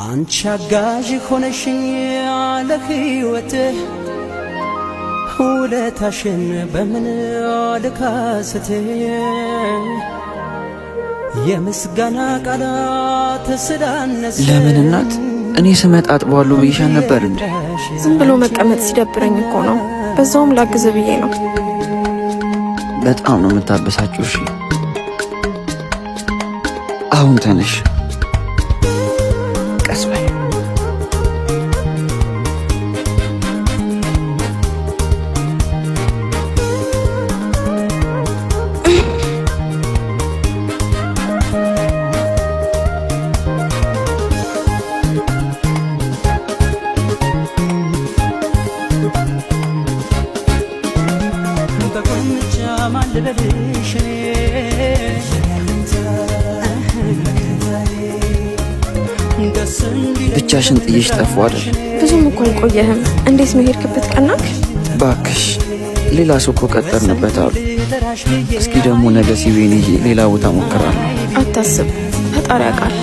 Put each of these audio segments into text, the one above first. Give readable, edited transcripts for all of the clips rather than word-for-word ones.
አንቺ አጋዥ ሆነሽኝ ያለ ሕይወቴ ውለታሽን በምን ልካስቴ የምስጋና ቃላት ስላነሰ ለምን እናት እኔ ስመጣ አጥበዋለሁ ብዬሻል ነበር እንዴ? ዝም ብሎ መቀመጥ ሲደብረኝ እኮ ነው። በዛውም ላግዝ ብዬ ነው። በጣም ነው የምታበሳጭው። እሺ አሁን ተነሽ፣ ቀስ በይ። ብቻሽን ጥዬሽ ጠፋሁ አይደል? ብዙም እኮ አልቆየህም። እንዴት ነው ሄድክበት? ቀናክ? ባክሽ ሌላ ሰው እኮ ቀጠርንበት አሉ። እስኪ ደግሞ ነገ ሲቤን ይዤ ሌላ ቦታ ሞክራለሁ። አታስብ፣ ፈጣሪ ያውቃል።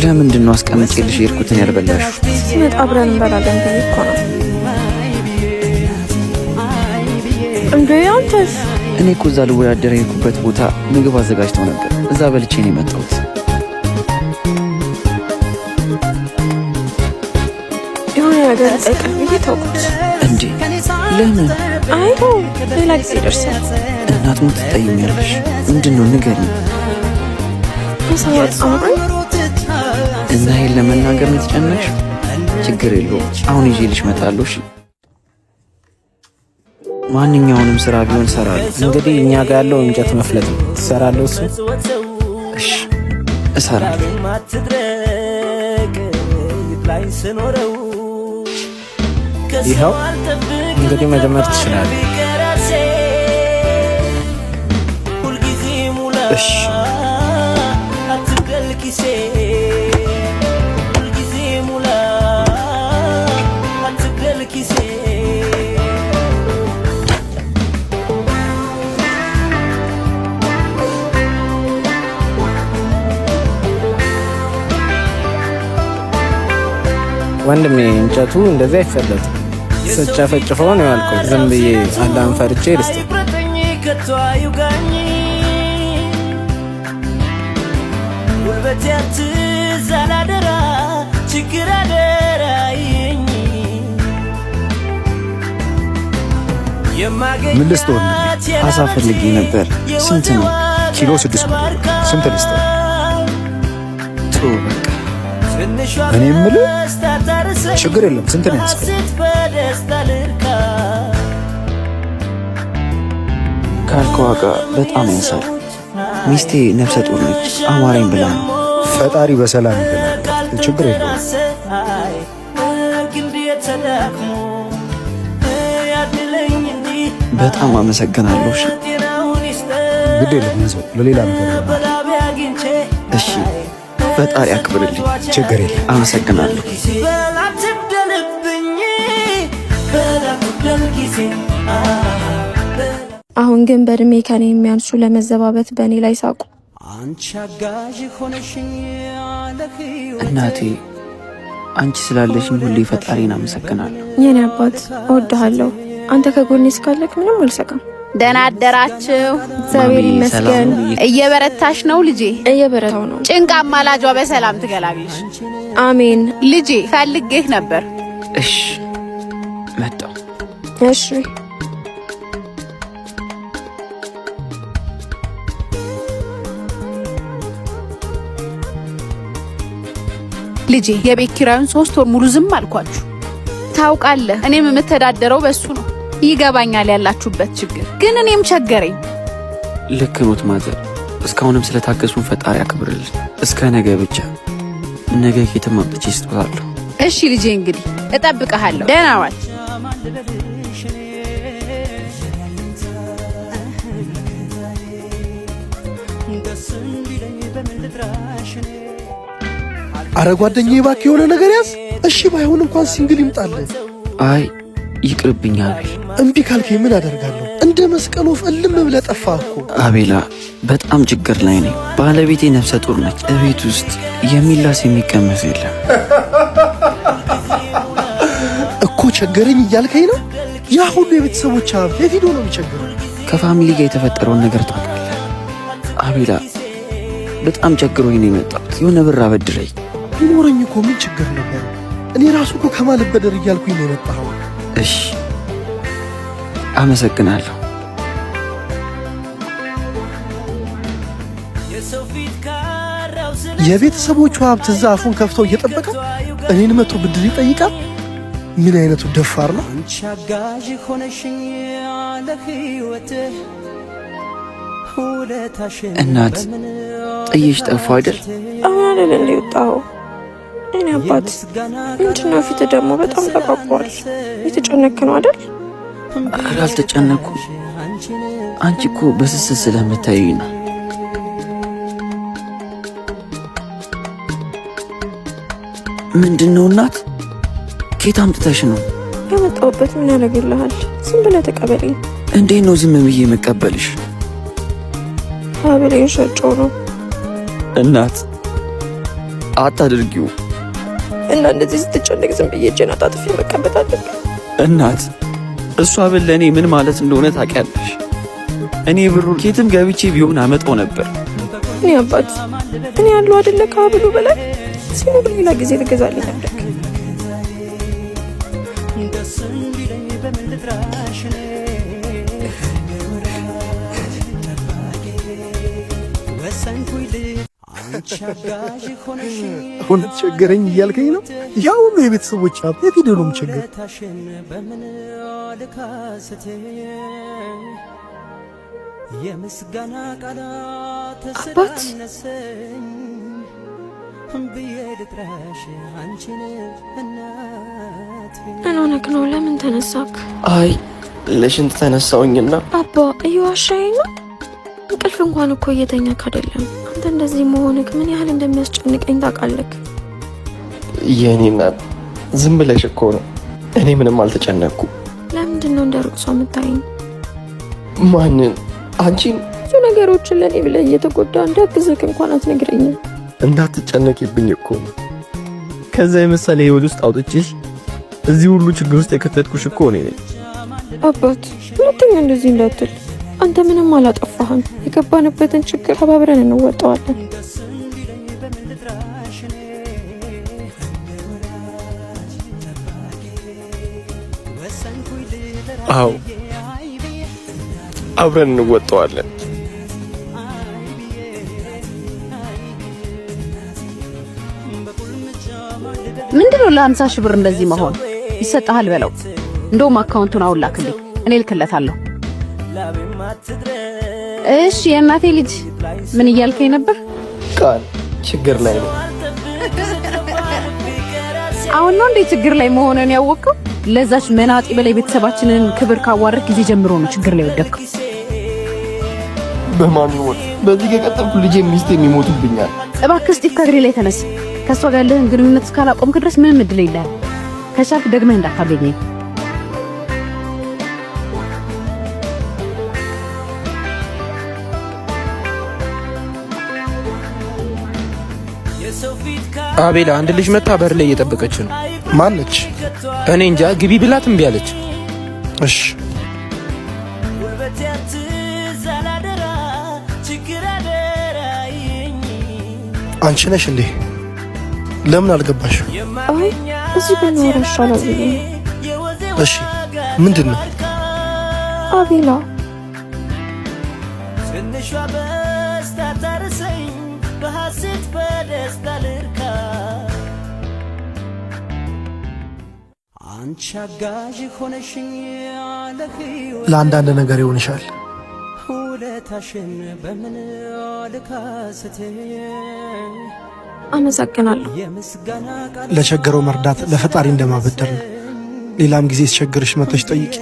ለምንድን ነው አስቀምጬልሽ የሄድኩትን ያልበላሽው? ስመጣ አብረን እንበላለን ብዬ እኮ ነው። እንዴ አንተስ? እኔ እኮ እዛ ልወዳደር የሄድኩበት ቦታ ምግብ አዘጋጅተው ነበር። እዛ በልቼ ነው የመጣሁት። የሆነ ነገር ጠይቀህ ብዬ ተውኩት። እንዴ ለምን? አይ ሌላ ጊዜ ይደርሳል። እናት ሞት ትጠይኛለሽ? ምንድን ነው ንገሪኝ። ሰዋት አምሮኝ እና ይሄን ለመናገር ነው የተጨነቅሽ? ችግር የለውም አሁን ይዤልሽ እመጣለሁ። እሺ ማንኛውንም ስራ ቢሆን እሰራለሁ። እንግዲህ እኛ ጋር ያለው እንጨት መፍለጥ ነው። ትሰራለህ? እሱ እሺ እሰራለሁ። ይኸው እንግዲህ መጀመር ትችላለህ። እሺ ወንድሜ እንጨቱ እንደዚህ አይፈለጥም። ስጨፈጭፈው ነው ያልከው። ዝም ብዬ አላህን ፈርቼ ልስጥ። ምን ልስጥ ወንድሜ? አሳ ፈልጌ ነበር። ስንት ነው? ኪሎ 600 ብር። ስንት ልስጥ? ጥሩ በቃ እኔ የምልህ ችግር የለም። ስንት ነው ያስከው? ካልከው ዋጋ በጣም ያንሳል። ሚስቴ ነፍሰ ጡር ነች። አማረኝ ብላ ነው። ፈጣሪ በሰላም ይገላል። ችግር የለውም። በጣም አመሰግናለሁ። እሺ ግድ የለም ይዘው ለሌላ ነገር ነው። እሺ ፈጣሪ አክብርልኝ። ችግር የለም። አመሰግናለሁ። አሁን ግን በእድሜ ከኔ የሚያንሱ ለመዘባበት በእኔ ላይ ሳቁ። እናቴ አንቺ ስላለሽኝ ሁሌ ፈጣሪን አመሰግናለሁ። የኔ አባት እወድሃለሁ። አንተ ከጎኔ እስካለክ ምንም አልሰቃም። ደህና አደራችሁ? እግዚአብሔር ይመስገን። እየበረታሽ ነው ልጄ? እየበረታው ነው። ጭንቅ አማላጇ በሰላም ትገላግልሽ። አሜን። ልጄ ፈልጌህ ነበር። እሺ መጣሁ። እሺ ልጄ የቤት ኪራዩን 3 ወር ሙሉ ዝም አልኳችሁ። ታውቃለህ እኔም የምተዳደረው በሱ ነው። ይገባኛል ያላችሁበት ችግር፣ ግን እኔም ቸገረኝ። ልክ ኖት ማዘር። እስካሁንም ስለታገሱን ፈጣሪ ያክብርልን። እስከ ነገ ብቻ። ነገ ኬትም አምጥቼ ስጦታለሁ። እሺ ልጄ እንግዲህ እጠብቅሃለሁ። ደህና ዋል። ደስ እንዲለኝ በምን ልጥራሽ አረ ጓደኛዬ እባክህ የሆነ ነገር ያዝ። እሺ ባይሆን እንኳን ሲንግል ይምጣልህ። አይ ይቅርብኝ አቤል። እምቢ ካልከኝ ምን አደርጋለሁ? እንደ መስቀል ወፍ እልም ብለህ ጠፋህ እኮ። አቤላ በጣም ችግር ላይ ነኝ። ባለቤቴ ነፍሰ ጡር ነች። እቤት ውስጥ የሚላስ የሚቀመስ የለም እኮ። ቸገረኝ እያልከኝ ነው? ያ ሁሉ የቤተሰቦች ሀብት የት ሄዶ ነው የሚቸግረው? ከፋሚሊ ጋር የተፈጠረውን ነገር ታውቃለህ አቤላ። በጣም ቸግሮኝ ነው የመጣሁት። የሆነ ብር አበድረኝ። ቢኖረኝ እኮ ምን ችግር ነበር? እኔ ራሱ እኮ ከማልበደር እያልኩኝ ነው የመጣኸው። እሺ አመሰግናለሁ። የቤተሰቦቹ ሀብት እዛ አፉን ከፍተው እየጠበቀ እኔን መቶ ብድር ይጠይቃል? ምን አይነቱ ደፋር ነው! አንቺ አጋዥ ሆነሽኝ ለሕይወትህ ሁለታሽን እናት ጥዬሽ ጠፋሁ አይደል? አሁን አይደል እንደ ወጣው እኔ አባት ምንድነው? ፊት ደግሞ በጣም ተቋቋል። የተጨነክ ነው አይደል? ኧረ አልተጨነኩም። አንቺ እኮ በስስት ስለምታዩኝ ነው። ምንድነው እናት? ከየት አምጥተሽ ነው? ያመጣሁበት ምን ያደርግልሃል? ዝም ብለህ ተቀበለኝ። እንዴት ነው ዝም ብዬ የምቀበልሽ? ሀብሌን ሸጬው ነው። እናት አታድርጊው። እና እንደዚህ ስትጨነቅ ዝም ብዬ እጄን አጣጥፌ መቀመጥ አለብኝ? እናት እሷ ብል ለእኔ ምን ማለት እንደሆነ ታውቂያለሽ። እኔ ብሩ ኬትም ገብቼ ቢሆን አመጣው ነበር። እኔ አባት እኔ ያለው አይደለ ከሀብሉ በላይ ሲኖር ሌላ ጊዜ ትገዛልኝ ነበር። አሁን ቸገረኝ እያልከኝ ነው? ያ ሁሉ የቤተሰቦች ሀብት የት ሄዶ ነው የሚቸገር? አባት ምን ሆነክ ነው? ለምን ተነሳክ? አይ ለሽንት ተነሳውኝና። አባ እየዋሻኝ ነው? እንቅልፍ እንኳን እኮ እየተኛክ አይደለም። አንተ እንደዚህ መሆንክ ምን ያህል እንደሚያስጨንቀኝ ታውቃለህ? የኔ እናት ዝም ብለሽ እኮ ነው። እኔ ምንም አልተጨነቅኩም። ለምንድን ነው እንደ ሩቅ ሰው የምታይኝ? ማንን? አንቺን? ብዙ ነገሮችን ለእኔ ብለህ እየተጎዳ እንዳግዝክ እንኳን አትነግረኝም። እንዳትጨነቂብኝ እኮ ነው። ከዛ የመሰለ ህይወት ውስጥ አውጥቼሽ እዚህ ሁሉ ችግር ውስጥ የከተትኩሽ እኮ እኔ ነኝ። አባት ሁለተኛ እንደዚህ እንዳትል። አንተ ምንም አላጠፋህም። የገባንበትን ችግር ተባብረን እንወጣዋለን። አዎ አብረን እንወጣዋለን። ምንድነው ለ50 ሺህ ብር እንደዚህ መሆን? ይሰጣል በለው። እንደውም አካውንቱን አውላክልኝ፣ እኔ ልክለታለሁ። እሺ የእናቴ ልጅ ምን እያልከኝ ነበር? ቃል ችግር ላይ ነው። አሁን ነው እንዴ ችግር ላይ መሆንን ያወቅከው? ለዛች መናጢ በላይ ቤተሰባችንን ክብር ካዋረድ ጊዜ ጀምሮ ነው ችግር ላይ ወደቅከው። በማን ይሞት? በዚህ ከቀጠልኩ ልጄ ሚስቴ የሚሞቱብኛል። እባክህ ስቲቭ ከእግሬ ላይ ተነስ። ከሷ ጋር ያለህን ግንኙነት እስካላቆምክ ድረስ ምንም እድል የለህም። ከቻልክ ደግመህ እንዳታገኘኝ። አቤላ አንድ ልጅ መታ በር ላይ እየጠበቀች ነው። ማነች? እኔ እንጃ። ግቢ ብላት እምቢ አለች። እሺ አንቺ ነሽ እንዴ? ለምን አልገባሽ? አይ እዚህ ብንወራ ይሻላል ብዬ ነው። እሺ ምንድን ነው? አቤላ ለአንዳንድ ነገር ይሆንሻል። አመሰግናለሁ። ለቸገረው መርዳት ለፈጣሪ እንደማበደር ነው። ሌላም ጊዜ ሲቸግርሽ መጥተሽ ጠይቂ።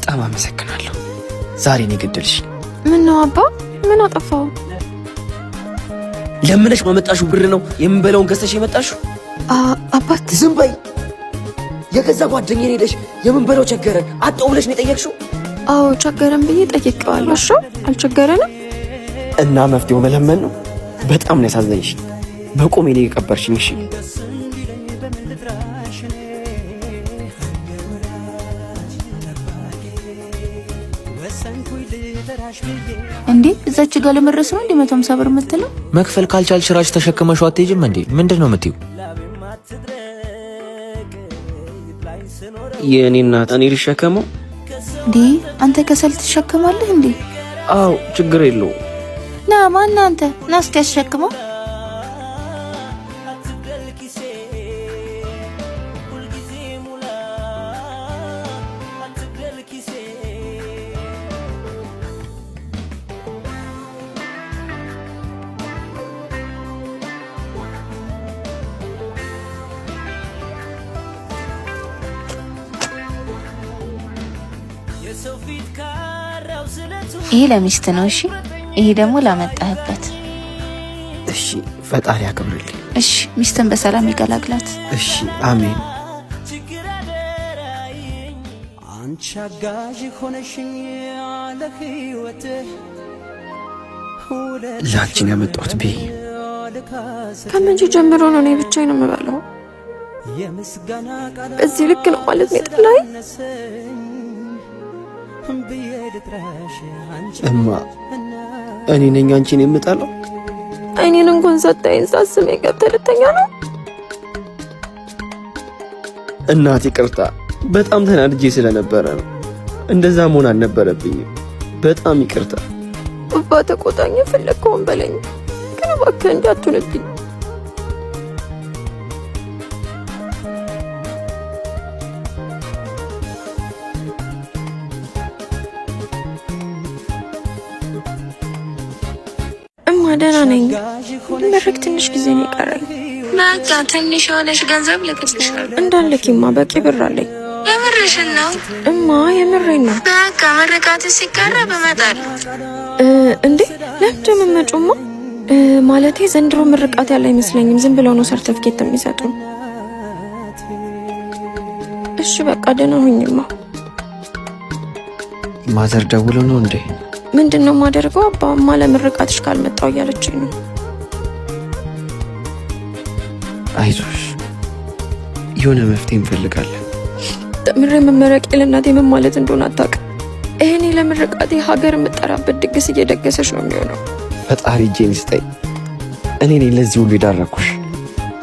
በጣም አመሰግናለሁ። ዛሬ ነው የገደልሽ። ምን ነው አባ? ምን አጠፋው? ለምነሽ ማመጣሹ ብር ነው የምንበላውን ገዝተሽ የመጣሽው? አባት ዝም በይ። የገዛ ጓደኛዬ ሄደሽ የምንበላው ቸገረን አጣው ብለሽ ነው የጠየቅሽው? አዎ ቸገረን ብዬ ጠይቄዋለሁ። እሺ አልቸገረንም እና መፍትሄው መለመን ነው። በጣም ነው ያሳዘንሽ። በቆሜ ነው የቀበርሽኝ። እሺ እንዴ እዛች ጋር ለመድረስ ነው እንዴ 150 ብር የምትለው? መክፈል ካልቻልሽ ራስሽ ተሸክመሽው አትሄጂም እንዴ? ምንድነው የምትይው? የኔ እናት እኔ ልሸከመው እንዴ? አንተ ከሰል ትሸከማለህ እንዴ? አዎ ችግር የለው። ና ማን አንተ? ና እስኪ አስሸክመው። ይሄ ለሚስት ነው። እሺ ይሄ ደግሞ ላመጣህበት። እሺ ፈጣሪ ያክብርልኝ። እሺ ሚስትን በሰላም ይገላግላት። እሺ አሜን። አንቺ አጋዥ ሆነሽኝ ያለ ህይወት ላንቺን ያመጣሁት ቤ ከመቼ ጀምሮ ነው እኔ ብቻዬን የምበላው? በዚህ ልክ ነው ማለት ነው የጠላኝ? እማ እኔ ነኝ አንቺን የምጠላው? እኔን እንኳን ሰጠኝ ሳስም የገብተልተኛ ነው። እናቴ ይቅርታ፣ በጣም ተናድጄ ስለነበረ ነው። እንደዛ መሆን አልነበረብኝም። በጣም ይቅርታ። አባ ተቆጣኝ፣ የፈለግከውን በለኝ፣ ግን እባክህ እንዳትሆንብኝ። ደህና ነኝ። መረቅ ትንሽ ጊዜ ነው የቀረኝ። በቃ ትንሽ የሆነሽ ገንዘብ ልክልሻለሁ። እንዳለኪማ በቂ ብር አለኝ። የምርሽን ነው? እማ የምሬን ነው። በቃ ምርቃት ሲቃረብ እመጣለሁ። እንዴ ለምንድን ነው የምትመጪውማ? ማለቴ ዘንድሮ ምርቃት ያለ አይመስለኝም። ዝም ብለው ነው ሰርተፍኬት የሚሰጡን። እሺ በቃ ደህና ሁኝማ። ማዘር ደውለው ነው እንዴ? ምንድነው ማደርገው? አባማ ለምርቃትሽ ካልመጣው እያለችኝ ነው። አይዞሽ የሆነ መፍትሄ እንፈልጋለን። ተምሬ መመረቄ ለእናቴ ምን ማለት እንደሆነ አታውቅም። እኔ ለምርቃቴ ሀገር የምጠራበት ድግስ እየደገሰች ነው የሚሆነው። ፈጣሪ እጄን ይስጠኝ። እኔ ነኝ ለዚህ ሁሉ የዳረኩሽ።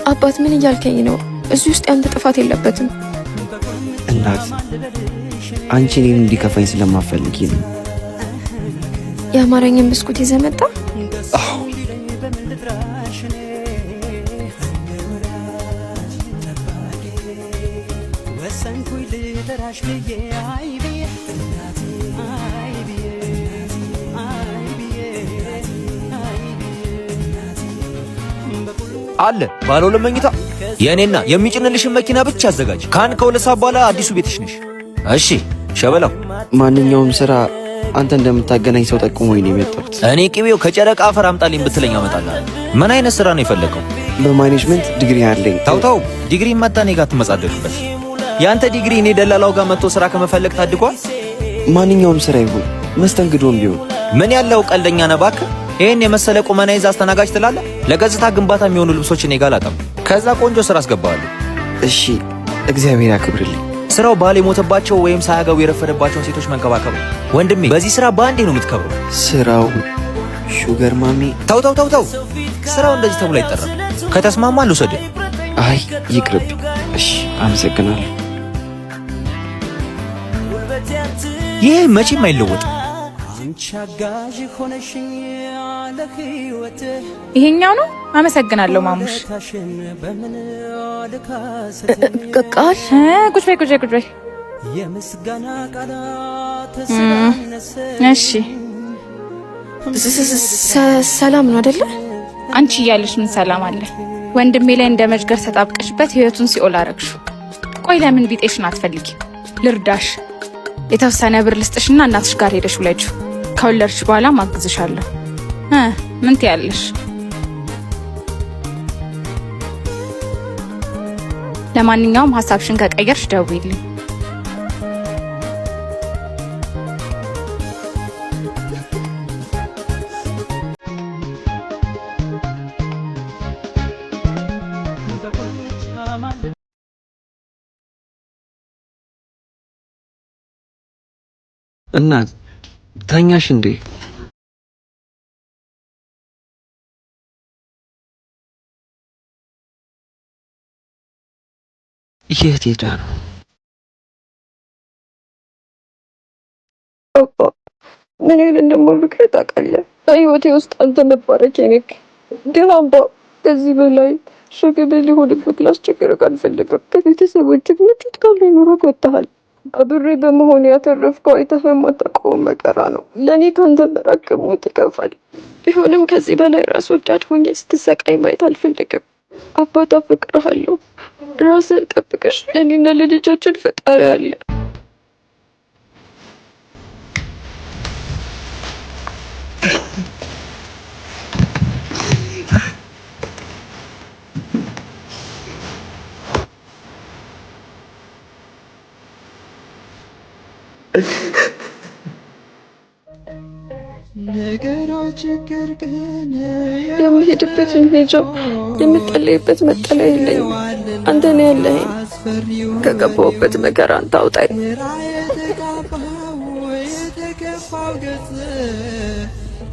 አባት ምን እያልከኝ ነው? እዚህ ውስጥ ያንተ ጥፋት የለበትም። እናት አንቺ እኔን እንዲከፋኝ ስለማፈልጊ ነው። የአማርኛን ብስኩት ይዘህ መጣ? አዎ አለ ባለ ሁለት መኝታ የኔና የሚጭንልሽን መኪና ብቻ አዘጋጅ። ከሁለት ሰዓት በኋላ አዲሱ ቤትሽ ነሽ። እሺ ሸበላው፣ ማንኛውም ስራ አንተ እንደምታገናኝ ሰው ጠቁሞኝ ነው የመጣሁት። እኔ ቅቤው ከጨረቃ አፈር አምጣልኝ ብትለኝ አመጣልሃለሁ። ምን አይነት ስራ ነው የፈለገው? በማኔጅመንት ዲግሪ አለኝ። ታው ዲግሪ መጣ እኔ ጋር ትመጻደቅበት። ያንተ ዲግሪ እኔ ደላላው ጋር መጥቶ ስራ ከመፈለግ ታድጓል። ማንኛውም ስራ ይሁን መስተንግዶም ቢሆን። ምን ያለው ቀልደኛ ነህ እባክህ። ይሄን የመሰለ ቁመና ይዛ አስተናጋጅ ትላለህ? ለገጽታ ግንባታ የሚሆኑ ልብሶች እኔ ጋር ላጠም፣ ከዛ ቆንጆ ስራ አስገባለሁ። እሺ እግዚአብሔር ያክብርልኝ። ስራው ባል የሞተባቸው ወይም ሳያገቡ የረፈደባቸውን ሴቶች መንከባከብ ነው። ወንድሜ በዚህ ስራ በአንዴ ነው የምትከብረው። ስራው ሹገር ማሚ። ተው ስራው እንደዚህ ተብሎ አይጠራም። ከተስማማ ልውሰድህ። አይ ይቅርብ። እሺ አመሰግናለሁ። ይሄ መቼም አይለወጥም። ይሄኛው ነው። አመሰግናለሁ ማሙሽ። ቃል ቁጭ በይ። እሺ ሰላም ነው አይደለ? አንቺ እያለሽ ምን ሰላም አለ? ወንድሜ ላይ እንደ መጅገር ተጣብቀሽበት ህይወቱን ሲኦል አረግሽው። ቆይ ለምን ቢጤሽን አትፈልጊ? ልርዳሽ። የተወሰነ ብር ልስጥሽና እናትሽ ጋር ሄደሽ ውለጁ። ከወለድሽ በኋላ ማግዝሻለሁ። ምን ትያለሽ? ለማንኛውም ሀሳብሽን ከቀየርሽ ደውይልኝ። እናት ተኛሽ እንዴ? የት ሄዳ ነው? ምን ያህል እንደምወድህ ታውቃለህ። በህይወቴ ውስጥ አንተ መባረክ ነክ። ግን አባ ከዚህ በላይ ሸክም ሊሆንብህ ላስቸግርህ አልፈልግም። ከቤተሰቦችህ ምጥት ጋር ሊኖርህ ወጥተሃል። አብሬ በመሆን ያተረፍከው አይተህ የማታውቀው መከራ ነው። ለእኔ ከአንተ መራቅ ሞት ይከፋል። ቢሆንም ከዚህ በላይ ራስ ወዳድ ሆኜ ስትሰቃይ ማየት አልፈልግም። አባት አፈቅርሃለሁ። ራስን ጠብቀሽ ለእኔና ለልጃችን ፈጣሪ አለ። የምሄድበትን ሄጃ የምጠለይበት መጠለያ የለኝም። አንተ ነህ ያለኸኝ። ከገባሁበት መከራ አንተ አውጣኝ።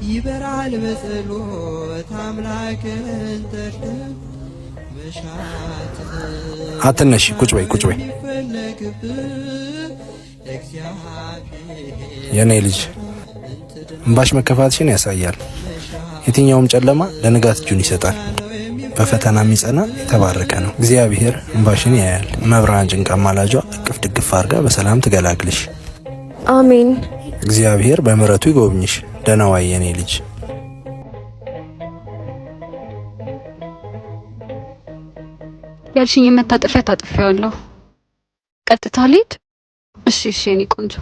ይበራል በጸሎት አምላክን አትነሺ፣ ቁጭ በይ ቁጭ በይ። የኔ ልጅ እንባሽ መከፋትሽን ያሳያል። የትኛውም ጨለማ ለንጋት እጁን ይሰጣል። በፈተና የሚጸና የተባረከ ነው። እግዚአብሔር እንባሽን ያያል። መብራን ጭንቃ ማላጇ እቅፍ ድግፍ አድርጋ በሰላም ትገላግልሽ። አሜን። እግዚአብሔር በምሕረቱ ይጎብኝሽ። ደህና ዋይ የኔ ልጅ። ያልሽኝ መታጠፊያ ታጥፊያለሁ። ቀጥታ ልሂድ? እሺ እሺ የኔ ቆንጆ።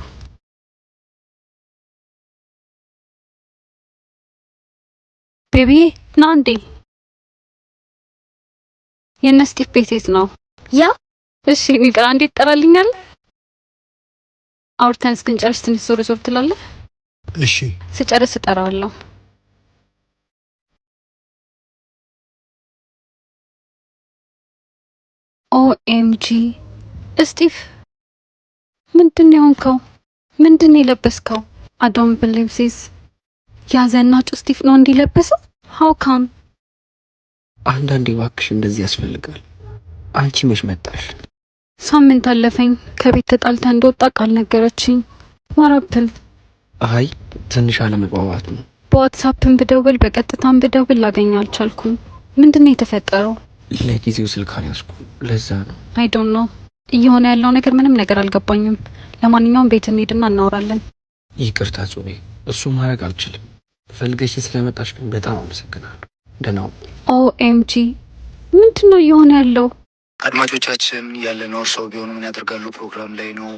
ቤቢ ና እንዴ። የእነ ስቲቭ ቤት ነው? ያ እሺ ሚጥራ እንዴት ጠራልኛል? አውርተን እስክንጨርስ ትንሽ ዞር ዞር ትላለህ? እሺ ስጨርስ እጠራዋለሁ። ኦኤምጂ ስቲቭ ምንድን የሆንከው? ምንድን የለበስከው? አዶም ብሊቭሲስ ያዘናጭ ስቲቭ ነው እንዲለበሰው? ሃው ካም? አንዳንዴ እባክሽ እንደዚህ ያስፈልጋል። አንቺ መች መጣሽ? ሳምንት አለፈኝ። ከቤት ተጣልተን እንደወጣ ቃል ነገረችኝ። ማራፕል አይ ትንሽ አለመግባባት ነው። በዋትስአፕም ብደውል በቀጥታም ብደውል ላገኝ አልቻልኩም። ምንድነው የተፈጠረው? ለጊዜው ስልክ አልያዝኩም፣ ለዛ ነው። አይ ዶንት ኖ እየሆነ ያለው ነገር ምንም ነገር አልገባኝም። ለማንኛውም ቤት እንሂድና እናወራለን። ይቅርታ ጹቤ፣ እሱ ማድረግ አልችልም። ፈልገሽ ስለመጣሽ ግን በጣም አመሰግናለሁ። ደህና ሁኚ። ኦኤምጂ ምንድነው እየሆነ ያለው? አድማጮቻችን ያለነው ሰው ቢሆኑ ምን ያደርጋሉ ፕሮግራም ላይ ነው።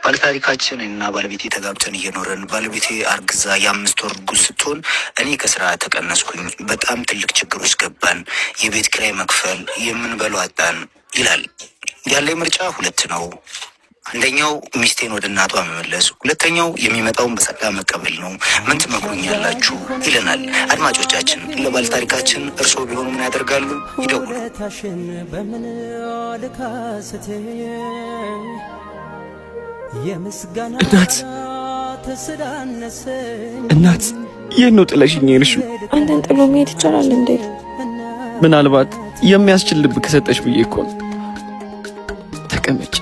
ባለታሪካችን እና ባለቤቴ ተጋብተን እየኖረን ባለቤቴ አርግዛ የ5 ወር እርጉዝ ስትሆን እኔ ከስራ ተቀነስኩኝ። በጣም ትልቅ ችግር ውስጥ ገባን። የቤት ኪራይ መክፈል፣ የምንበላው አጣን ይላል። ያለኝ ምርጫ 2 ነው። አንደኛው ሚስቴን ወደ እናቷ መመለስ፣ ሁለተኛው የሚመጣውን በጸጋ መቀበል ነው። ምን ትመክሩኛላችሁ ይለናል። አድማጮቻችን ለባለታሪካችን እርስዎ ቢሆኑ ምን ያደርጋሉ? ይደውሉ። እናት ይህን ነው ጥለሽኝ የሄድሽው? አንተን ጥሎ መሄድ ይቻላል እንዴ? ምናልባት የሚያስችል ልብ ከሰጠሽ ብዬ እኮ ነው። ተቀመጭ።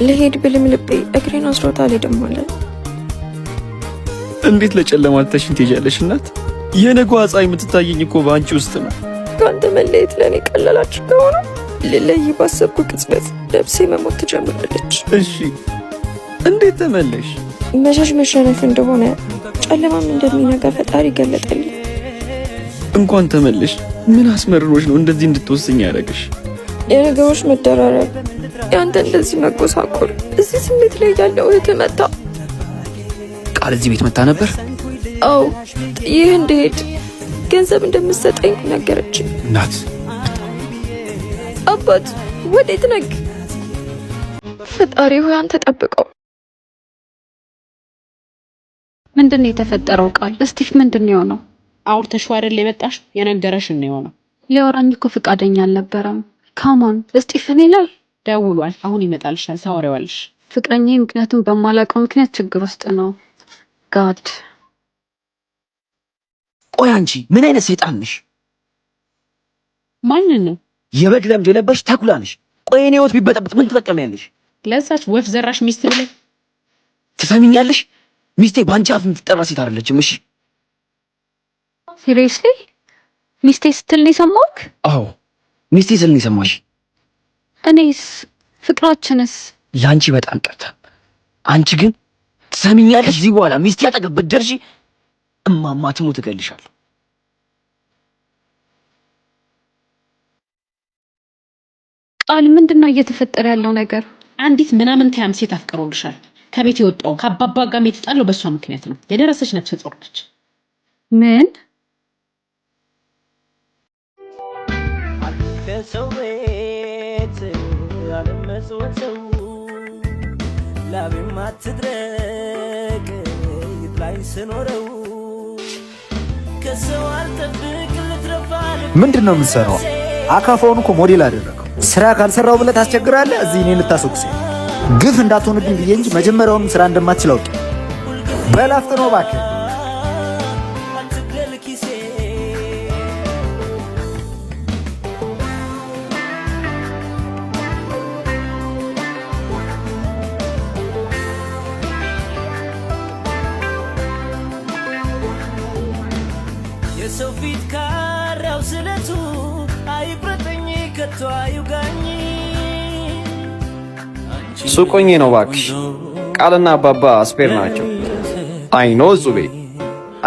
ልሄድ ብልም ልቤ እግሬን አስሮታል። ሄድም ማለት እንዴት ለጨለማ ትተሽኝ ትሄጃለሽ? እናት የነገዋ ፀሐይ የምትታየኝ እኮ በአንቺ ውስጥ ነው። ከአንተ መለየት ለእኔ ቀላላችሁ ከሆነ ልለይ ባሰብኩ ቅጽበት ነፍሴ መሞት ትጀምራለች። እሺ እንዴት ተመለሽ? መሸሽ መሸነፍ እንደሆነ ጨለማም እንደሚነጋ ፈጣሪ ገለጠልኝ። እንኳን ተመለሽ። ምን አስመርሮሽ ነው እንደዚህ እንድትወስኝ ያደረግሽ? የነገሮች መደራረብ፣ ያንተ እንደዚህ መጎሳቆል፣ እዚህ ስሜት ላይ ያለው እህት መጣ። ቃል እዚህ ቤት መጣ ነበር? አዎ፣ ይህ እንደሄድ ገንዘብ እንደምትሰጠኝ ነገረች። ናት አባት ወዴት ነህ? ፈጣሪ ሆይ አንተ ጠብቀው። ምንድን ነው የተፈጠረው? ቃል እስቲፍ ምንድን ነው የሆነው? አውርተሽው አይደል የመጣሽ? የነገረሽን ነው የሆነው። ሊያወራኝ እኮ ፈቃደኛ አልነበረም። ካሞን እስቲፍ እኔ ላይ ደውሏል። አሁን ይመጣልሻል፣ ታወሪዋለሽ። ፍቅረኛዬ ምክንያቱም በማላውቀው ምክንያት ችግር ውስጥ ነው። ጋድ ቆይ አንቺ ምን አይነት ሰይጣን ነሽ? ማንን ነው? የበግ ለምድ የለበሽ ተኩላ ነሽ። ቆይ እኔ ህይወት ቢበጠበጥ ምን ትጠቀሚያለሽ? ለዛች ወፍ ዘራሽ ሚስት ብለሽ ትሰሚኛለሽ? ሚስቴ ባንቺ አፍ የምትጠራ ሴት አይደለችም። እሺ ሲሪየስሊ ሚስቴ ስትል ነው የሰማሁት? አዎ ሚስቴ ስትል ነው የሰማሽ። እኔስ ፍቅራችንስ? ላንቺ በጣም ቀርታ። አንቺ ግን ትሰሚኛለሽ? እዚህ በኋላ ሚስቴ አጠገብ ብትደርሺ እማማ ትሙት እገልሻለሁ። ቃል ምንድነው እየተፈጠረ ያለው ነገር? አንዲት ምናምን ታያም ሴት አፍቅሮልሻል። ከቤት የወጣው ከአባባ ጋር የተጣለው በሷ ምክንያት ነው። የደረሰች ነፍሰ ጡር ነች። ምን ከሰው ቤት አለመጽወተው ላቤም አትድረቅ ይጥላኝ ስኖረው ከሰው አልጠብቅ ልትረፋል። ምንድነው የምትሰራው? አካፋውን እኮ ሞዴል አደረገው። ስራ ካልሰራው ብለህ ታስቸግራለህ። እዚህ እኔን ልታስወቅሰኝ ግፍ እንዳትሆንብኝ ብዬ እንጂ መጀመሪያውንም ስራ እንደማትችል አውቄ። በላፍጥ ነው እባክህ። የሰው ፊት ካራው ስለቱ አይፍረጠኝ ከቶ አይውጋኝ። ሱቆኜ ነው እባክሽ። ቃልና አባባ ስፔር ናቸው። አይ ኖ ዙቤ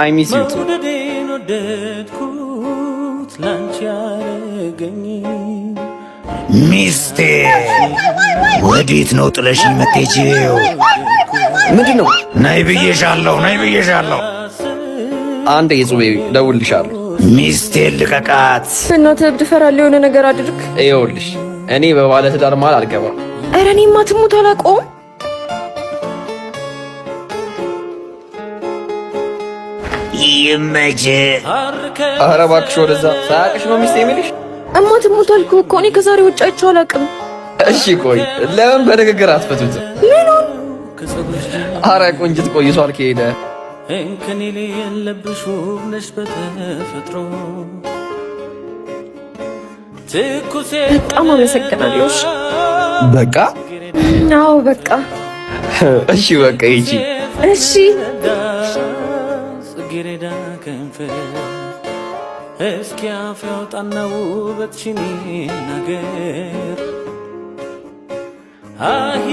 አይ ሚስ ዩ ቱ። መውደዴን ወደድኩት ላንቺ ያረገኝ ሚስቴ ወዴት ነው ጥለሽ የምትሄጂው? ምንድን ነው? ነይ ብዬሻለሁ፣ ነይ ብዬሻለሁ። አንዴ ዙቤ ደውልልሻለሁ። ሚስቴን ልቀቃት። በእናትህ እብድ እፈራለሁ። የሆነ ነገር አድርግ። ይኸውልሽ እኔ በባለ ትዳር መሀል አልገባም። ኧረ እኔማ ትሙት አላውቀውም። ይመችህ። ኧረ እባክሽ ወደዛ። ሳያቅሽ ነው ሚስቴ የሚልሽ? እማ ትሙት አልኩህ እኮ እኔ ከዛሬ ውጭ አይቼው አላውቅም። እሺ ቆይ ለምን በንግግር አትፈቱትም? ምኑን? ኧረ ቆንጅት ቆይሷል ከሄደ እንከኔ የለብሽ ውብ ነሽ በተፈጥሮ። በጣም አመሰግናለሁ። በቃ አዎ በቃ እሺ በቃ ይቺ እሺ ጽጌረዳ ከንፈር እስኪ አፍ ያውጣና ውበትሽን ይናገር። አሂ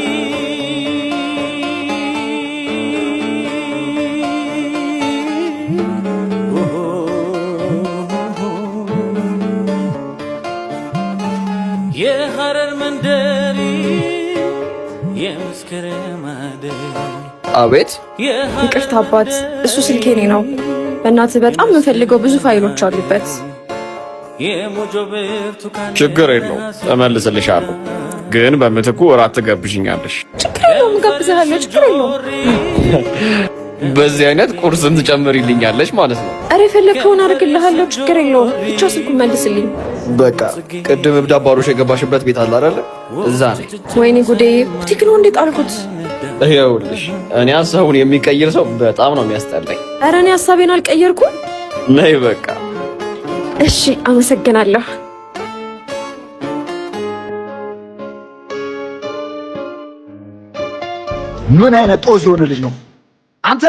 የሐረር መንደሪ የመስከረም አደይ። አቤት። ይቅርታ አባት፣ እሱ ስልኬ እኔ ነው። በእናትህ በጣም የምፈልገው ብዙ ፋይሎች አሉበት። ችግር የለውም እመልስልሻለሁ፣ ግን በምትኩ እራት ትገብዥኛለሽ። ችግር የለውም እጋብዝሃለሁ። ችግር የለውም። በዚህ አይነት ቁርስን ትጨምሪልኛለሽ ማለት ነው? ኧረ የፈለግከውን አድርግልሃለሁ። ችግር የለውም። ብቻ ስልኩን መልስልኝ። በቃ ቅድም እብድ አባሮሽ የገባሽበት ቤት አለ አይደለ? እዛ ነኝ። ወይኔ ጉዴ! ቡቲክ ነው እንዴት አልኩት። ይኸውልሽ እኔ ሀሳቡን የሚቀይር ሰው በጣም ነው የሚያስጠላኝ። ኧረ እኔ ሀሳቤን አልቀየርኩም። ነይ በቃ። እሺ አመሰግናለሁ። ምን አይነት ጦዝ የሆነ ልጅ ነው አንተ?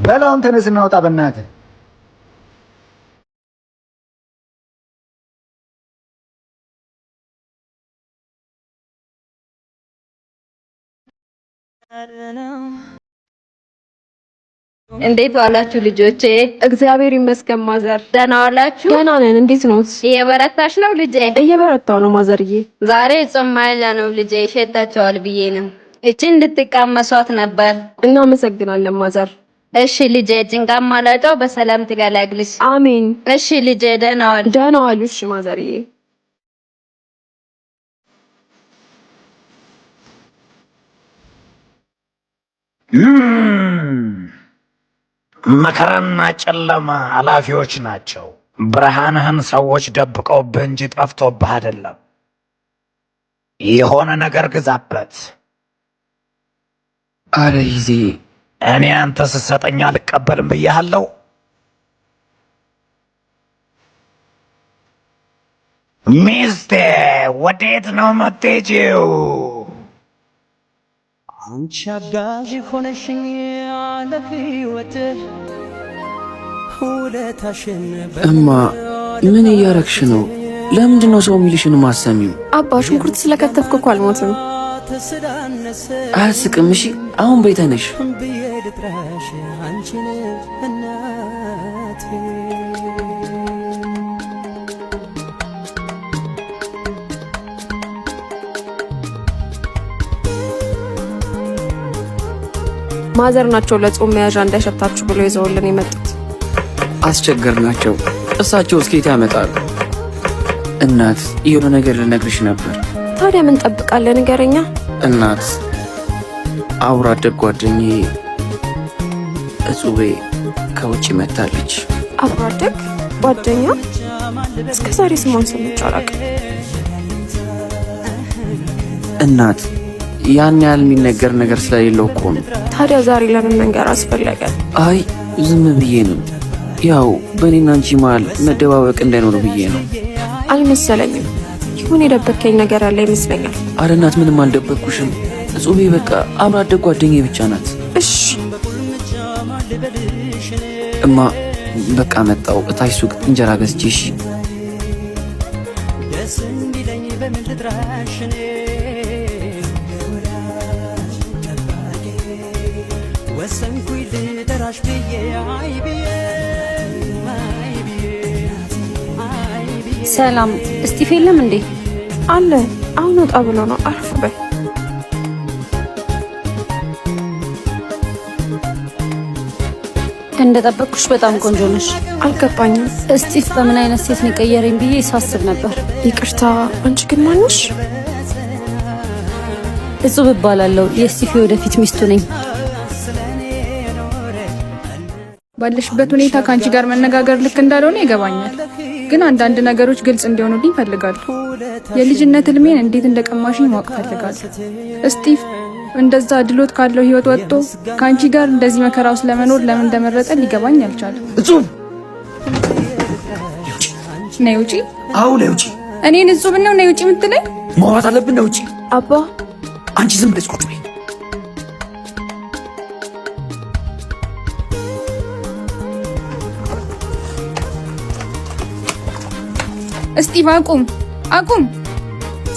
በላውን ተነስና ወጣ በእናትህ። እንዴት ዋላችሁ ልጆቼ? እግዚአብሔር ይመስገን ማዘር። ደህና ዋላችሁ? ደህና ነን። እንዴት ነው? እየበረታሽ ነው ልጄ? እየበረታው ነው ማዘርዬ። ዛሬ ጾም ማይላ ነው ልጄ፣ ይሸታቸዋል ብዬ ነው። እቺ እንድትቀመሷት ነበር። እናመሰግናለን ማዘር። እሺ ልጄ፣ ጭንቃ ማላጫው በሰላም ትገላግልሽ። አሜን። እሺ ልጄ፣ ደህና ዋል። ደህና ዋሉ። እሺ ማዘርዬ። መከራና ጨለማ ኃላፊዎች ናቸው። ብርሃንህን ሰዎች ደብቀውብህ እንጂ ጠፍቶብህ አይደለም። የሆነ ነገር ግዛበት። አረ ይዜ እኔ አንተ ስትሰጠኝ አልቀበልም ብያለሁ። ሚስቴ ወዴት ነው የምትሄጂው? አንቺ አጋዥ ሆነሽኝ ለህይወት ውለታሽን እማ ምን እያረግሽ ነው? ለምንድን ነው ሰው የሚልሽን ማሰሚው? አባ ሽንኩርት ስለከተፍኩ እኮ አልሞትም። አያስቅም? እሺ አሁን ቤተነሽ ብዬ ልጥራሽ አንቺን እናቴ። ማዘር ናቸው ለጾም መያዣ እንዳይሸታችሁ ብሎ ይዘውልን የመጡት። አስቸገርናቸው። እሳቸው እስኬት ያመጣሉ። እናት የሆነ ነገር ልነግርሽ ነበር። ታዲያ ምን ጠብቃለን? ንገረኛ። እናት አብሮ አደግ ጓደኛዬ እጹቤ ከውጭ መታለች። አብሮ አደግ ጓደኛ? እስከ ዛሬ ስሟን ሰምቼ አላውቅም። እናት ያን ያህል የሚነገር ነገር ስለሌለው እኮ ነው። ታዲያ ዛሬ ለምን መንገር አስፈለገ? አይ ዝም ብዬ ነው። ያው በእኔና አንቺ መሀል መደባበቅ እንዳይኖር ብዬ ነው። አልመሰለኝም። ይሁን የደበከኝ ነገር አለ ይመስለኛል። አረ እናት ምንም አልደበቅኩሽም። እጹቤ በቃ አብሮ አደግ ጓደኛዬ ብቻ ናት። እሺ እማ በቃ መጣው እታች ሱቅ እንጀራ ገዝቼ። እሺ ደስ እንዲለኝ በምን ልጥራሽ ወሰንኩኝ ልጠራሽ ብዬ አይ ብዬ ሰላም እስጢፍ የለም እንዴ? አለ። አሁን ወጣ ብሎ ነው። አርፍ በይ። እንደጠበቅኩሽ በጣም ቆንጆ ነሽ። አልገባኝም። እስጢፍ በምን አይነት ሴት ነው የቀየረኝ ብዬ ሳስብ ነበር። ይቅርታ። አንቺ ግን ማን ነሽ? እጹብ እባላለሁ። የእስጢፍ ወደፊት ሚስቱ ነኝ። ባለሽበት ሁኔታ ከአንቺ ጋር መነጋገር ልክ እንዳልሆነ ይገባኛል፣ ግን አንዳንድ ነገሮች ግልጽ እንዲሆኑልኝ ፈልጋለሁ። የልጅነት ህልሜን እንዴት እንደቀማሽኝ ማወቅ ፈልጋለሁ። እስጢፍ እንደዛ ድሎት ካለው ህይወት ወጥቶ ከአንቺ ጋር እንደዚህ መከራ ውስጥ ለመኖር ለምን እንደመረጠ ሊገባኝ አልቻለም። እጹብ ነይ ውጪ። አዎ ነይ ውጪ። እኔን እጹብ ነው ነይ ውጪ የምትለኝ? ማውራት አለብን። ነይ ውጪ። አባ አንቺ ዝም ብለሽ ቁጭ በይ። እስጢፍ አቁም አቁም።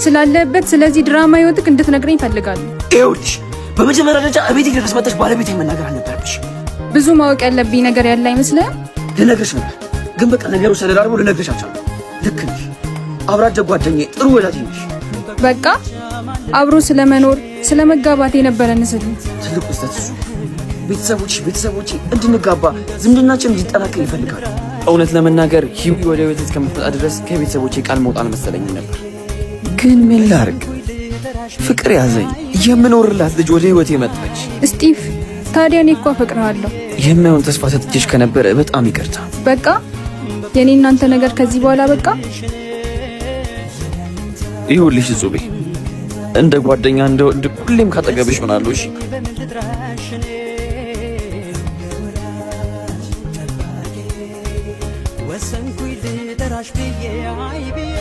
ስላለበት ስለዚህ ድራማ ህይወትክ እንድትነግረኝ ፈልጋለሁ። ይኸውልሽ በመጀመሪያ ደረጃ እቤቴ ድረስ መጥተሽ ባለቤቴን መናገር አልነበረብሽ። ብዙ ማወቅ ያለብኝ ነገር ያለ አይመስልህም? ልነግርሽ ነበር ግን በቃ ነገሮች ተደራርበው ልነግርሽ አልቻልኩም። ልክ ነሽ። አብሮ አደግ ጓደኛዬ፣ ጥሩ ወዳጅ ነሽ። በቃ አብሮ ስለመኖር ስለመጋባት የነበረን ስል ትልቁ ስህተት እሱ። ቤተሰቦቼ እንድንጋባ ዝምድናችን እንዲጠናከር ይፈልጋሉ። እውነት ለመናገር ሂዊ ወደ ቤት እስከምትመጣ ድረስ ከቤተሰቦቼ ቃል መውጣት አልመሰለኝም ነበር። ግን ምን ላርግ? ፍቅር ያዘኝ። የምኖርላት ልጅ ወደ ህይወቴ መጣች። እስጢፍ ታዲያ እኔ እኮ አፈቅርሃለሁ። የማይሆን ተስፋ ሰጥቼሽ ከነበረ በጣም ይቅርታ። በቃ የኔ እናንተ ነገር ከዚህ በኋላ በቃ። ይኸውልሽ እጹቤ፣ እንደ ጓደኛ እንደ ወንድ ሁሌም ካጠገብሽ ሆናለሁ። እሺ ወሰንኩኝ ልጠራሽ ብዬ አይ ብዬ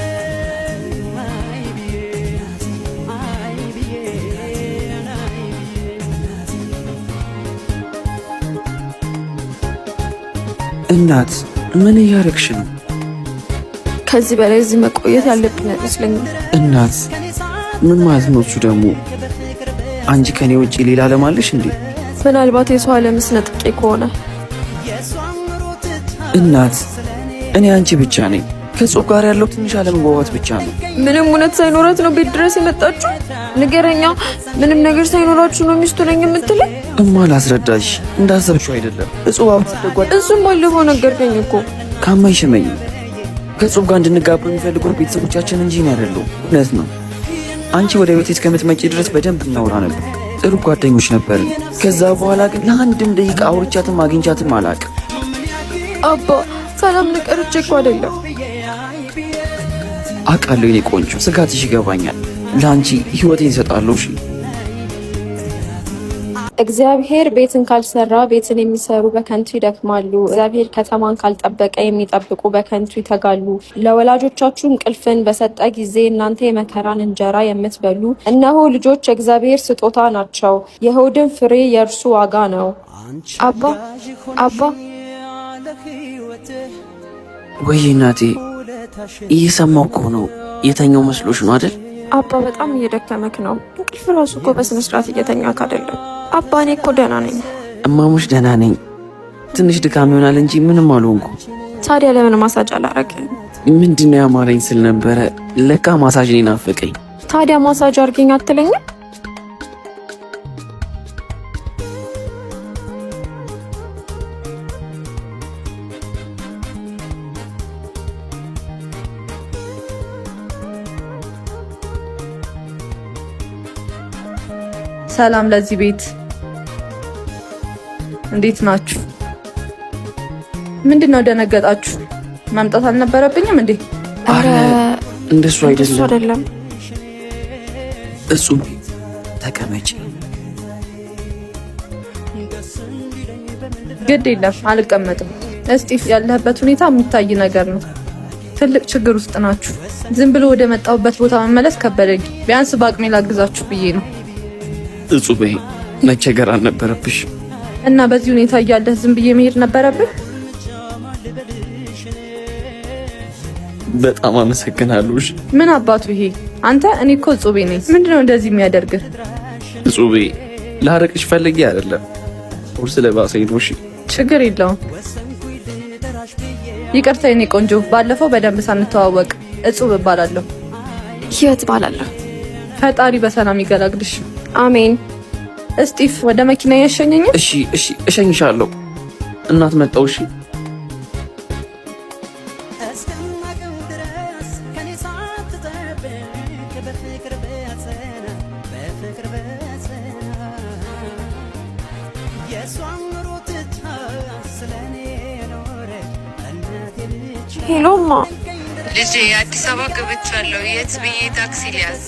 እናት ምን እያረግሽ ነው? ከዚህ በላይ እዚህ መቆየት ያለብኝ አይመስለኝም። እናት ምን ማለት ነው? እሱ ደግሞ አንቺ ከኔ ውጪ ሌላ ዓለም አለሽ እንዴ? ምናልባት የሰው ዓለምስ ነጥቄ ከሆነ እናት፣ እኔ አንቺ ብቻ ነኝ። ከጾም ጋር ያለው ትንሽ አለመግባባት ብቻ ነው። ምንም እውነት ሳይኖራት ነው ቤት ድረስ የመጣችሁ? ንገረኛ። ምንም ነገር ሳይኖራችሁ ነው ሚስቱ ነኝ የምትለኝ? እማ ላስረዳሽ፣ እንዳሰብሽው አይደለም። እጹብ አብትደጓል። እሱም ባለፈው ነገርከኝ እኮ። ካማኝ ሽመኝ፣ ከጾም ጋር እንድንጋባ የሚፈልጉት ቤተሰቦቻችን እንጂ ነው አይደለም። እውነት ነው። አንቺ ወደ ቤት እስከምትመጪ ድረስ በደንብ እናወራ ነበር። ጥሩ ጓደኞች ነበርን። ከዛ በኋላ ግን ለአንድም ደቂቃ አውርቻትም አግኝቻትም አላውቅም። አባ ሰላም ንቀርቼ እኮ አይደለም። አውቃለሁ የኔ ቆንጆ፣ ስጋትሽ ይገባኛል። ለአንቺ ህይወቴን እሰጣለሁ። እሺ። እግዚአብሔር ቤትን ካልሰራ ቤትን የሚሰሩ በከንቱ ይደክማሉ። እግዚአብሔር ከተማን ካልጠበቀ የሚጠብቁ በከንቱ ይተጋሉ። ለወላጆቻችሁ እንቅልፍን በሰጠ ጊዜ እናንተ የመከራን እንጀራ የምትበሉ እነሆ ልጆች የእግዚአብሔር ስጦታ ናቸው፣ የሆድን ፍሬ የእርሱ ዋጋ ነው። አባ ወይ እናቴ፣ እየሰማሁ እኮ ነው። የተኛው መስሎሽ ነው አይደል? አባ በጣም እየደከመክ ነው። እንቅልፍ ራሱ እኮ በስነ ስርዓት እየተኛክ አይደለም። አባ እኔ እኮ ደህና ነኝ። እማሙሽ ደህና ነኝ። ትንሽ ድካም ይሆናል እንጂ ምንም አልሆንኩ። ታዲያ ለምን ማሳጅ አላረግም? ምንድነው ያማረኝ ስል ነበረ። ለካ ማሳጅ ነው ናፈቀኝ። ታዲያ ማሳጅ አርገኝ አትለኝም? ሰላም ለዚህ ቤት፣ እንዴት ናችሁ? ምንድነው ደነገጣችሁ? መምጣት አልነበረብኝም እንዴ? አረ እንደሱ አይደለም። እሱ ተቀመጪ። ግድ የለም አልቀመጥም። እስጢፍ፣ ያለህበት ሁኔታ የሚታይ ነገር ነው። ትልቅ ችግር ውስጥ ናችሁ። ዝም ብሎ ወደ መጣሁበት ቦታ መመለስ ከበደኝ። ቢያንስ በአቅሜ ላግዛችሁ ብዬ ነው። እጹብ፣ መቸገር አልነበረብሽ። እና በዚህ ሁኔታ እያለህ ዝም ብዬ መሄድ ነበረብህ? በጣም አመሰግናለሁ። ምን አባቱ ይሄ? አንተ እኔ እኮ እጹቤ ነኝ። ምንድነው እንደዚህ የሚያደርግህ? እጹቤ፣ ላረቅሽ ፈልጌ አይደለም፣ ቁርስ ለባሰኝ ነው። እሺ፣ ችግር የለውም። ይቅርታ የኔ ቆንጆ፣ ባለፈው በደንብ ሳንተዋወቅ። እጹብ እባላለሁ። ህይወት እባላለሁ። ፈጣሪ በሰላም ይገላግልሽ። አሜን። እስጢፍ፣ ወደ መኪና ያሸኘኝ? እሺ፣ እሸኝሻለሁ። እናት መጣው። እሺ። ሄሎማ ልጄ፣ አዲስ አበባ ገብቻለሁ። የት ብዬ ታክሲ ሊያዝ?